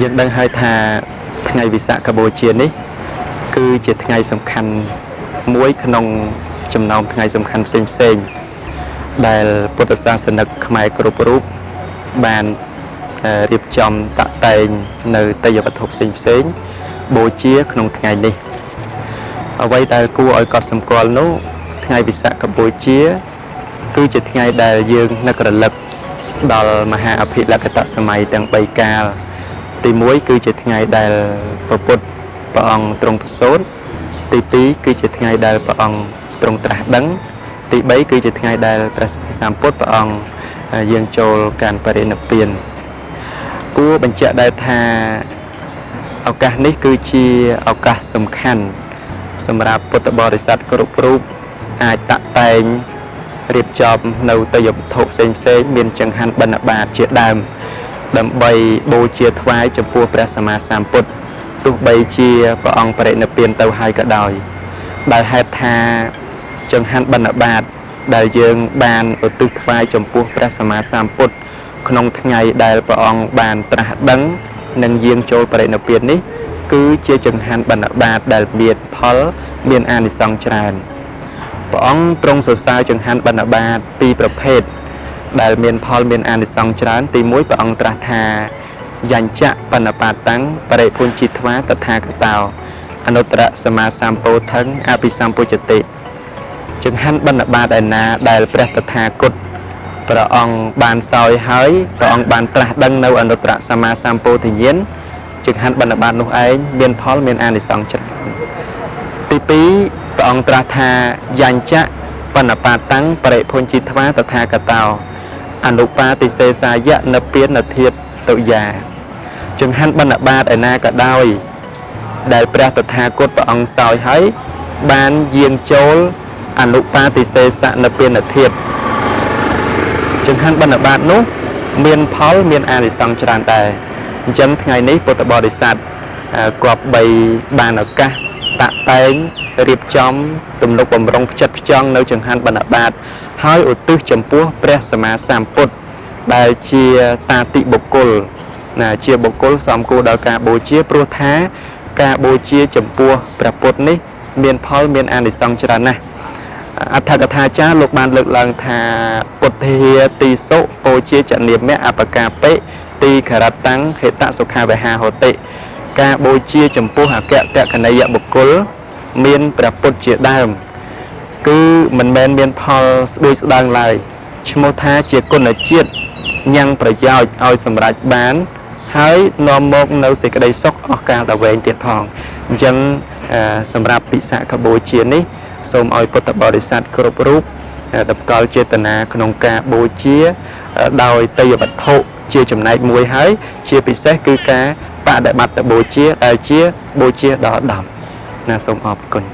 យើងដឹងហើយថាថ្ងៃវិសាខបូជានេះគឺជាថ្ងៃសំខាន់មួយក្នុងចំណោមថ្ងៃសំខាន់ផ្សេងៗដែលពុទ្ធសាសនិកខ្មែរគ្រប់រូបបានរៀបចំតាក់តែងនៅទេយ្យវត្ថុផ្សេងៗបូជាក្នុងថ្ងៃនេះអ្វីដែលគួរឲ្យកត់សម្គាល់នោះថ្ងៃវិសាខបូជាគឺជាថ្ងៃដែលយើងនឹករលឹកដល់មហាអភិលក្ខតសម័យទាំង3កាលទី1គឺជាថ្ងៃដែលព្រះពុទ្ធព្រះអង្គទ្រង់ប្រសូតទី2គឺជាថ្ងៃដែលព្រះអង្គទ្រង់ត្រាស់ដឹងទី3គឺជាថ្ងៃដែលព្រះសម្ពុទ្ធព្រះអង្គយាងចូលការបរិនិព្វានគួរបញ្ជាក់ដែរថាឱកាសនេះគឺជាឱកាសសំខាន់សម្រាប់ពុទ្ធបរិស័ទគ្រប់រូបអាចតាក់តែងរៀបចំនៅទេយ្យវត្ថុផ្សេងៗមានចង្ហាន់បិណ្ឌបាតជាដើមដើម្បីបូជាថ្វាយចំពោះព្រះសម្មាសម្ពុទ្ធទោះបីជាព្រះអង្គបរិនិព្វានទៅហើយក៏ដោយដោយហេតុថាចង្ហាន់បិណ្ឌបាតដែលយើងបានឧទ្ទិសថ្វាយចំពោះព្រះសម្មាសម្ពុទ្ធក្នុងថ្ងៃដែលព្រះអង្គបានត្រាស់ដឹងនិងយាងចូលបរិនិព្វាននេះគឺជាចង្ហាន់បិណ្ឌបាតដែលមានផលមានអានិសង្សច្រើនព្រះអង្គទ្រង់សរសើរចង្ហាន់បិណ្ឌបាតពីរប្រភេទដែលមានផលមានអានិសង្សច្រើនទី1ព្រះអង្គត្រាស់ថាយញ្ចៈបណ្ណបាតាំងបរិភុញ្ជីថ្វាតថាគតោអនុត្តរសម្មាសម្ពោធិងអភិសម្ពុជតិចង្ហាន់បណ្ឌបាតឯណាដែលព្រះតថាគតព្រះអង្គបានសោយហើយព្រះអង្គបានត្រាស់ដឹងនៅអនុត្តរសម្មាសម្ពោធិញ្ញាណចង្ហាន់បណ្ឌបាតនោះឯងមានផលមានអានិសង្សច្រើនទី2ព្រះអង្គត្រាស់ថាយញ្ចៈបណ្ណបាតាំងបរិភុញ្ជីថ្វាតថាគតោអនុបាទិសេសាយៈនិព្វានធាតុទុយាចង្ហាន់បណ្ឌបាតឯណាក៏ដោយដែលព្រះតថាគតព្រះអង្គសោយហើយបានយាងចូលអនុបាទិសេសនិព្វានធាតុចង្ហាន់បណ្ឌបាតនោះមានផលមានអានិសង្សច្រើនដែរអញ្ចឹងថ្ងៃនេះពុទ្ធបរិស័ទគប្បីបានឱកាសតាក់តែងរៀបចំទំនុកបំរុងផ្ចិតផ្ចង់នៅចង្ហាន់បណ្ឌបាតហើយឧទ្ទិសចំពោះព្រះសម្មាសម្ពុទ្ធដែលជាតាតិបុគ្គលជាបុគ្គលសមគួរដល់ការបូជាព្រោះថាការបូជាចំពោះព្រះពុទ្ធនេះមានផលមានអានិសង្សច្រើនណាស់អដ្ឋកថាចារ្យលោកបានលើកឡើងថាពុទ្ធាទីសុបូជាចនាមៈអបកាបិទីខរតាំងហេតសុខាវេហាហោតិការបូជាចំពោះអគ្គតកនិយបុគ្គលមានព្រះពុទ្ធជាដើមគឺមិនមែនមានផលស្ដួយស្ដើងឡើយឈ្មោះថាជាគុណជាតិញ៉ាំងប្រយោជន៍ឲ្យសម្រេចបានហើយនាំមកនៅសេចក្តីសុខអស់កាលដល់វែងទៀតផងអញ្ចឹងសម្រាប់ពិសាខបូជានេះសូមឲ្យពុទ្ធបរិស័ទគ្រប់រូបតម្កល់ចេតនាក្នុងការបូជាដោយទេយ្យវត្ថុជាចំណែកមួយហើយជាពិសេសគឺការបដិបត្តិបូជាដែលជាបូជាដល់ដំណាសូមអរគុណ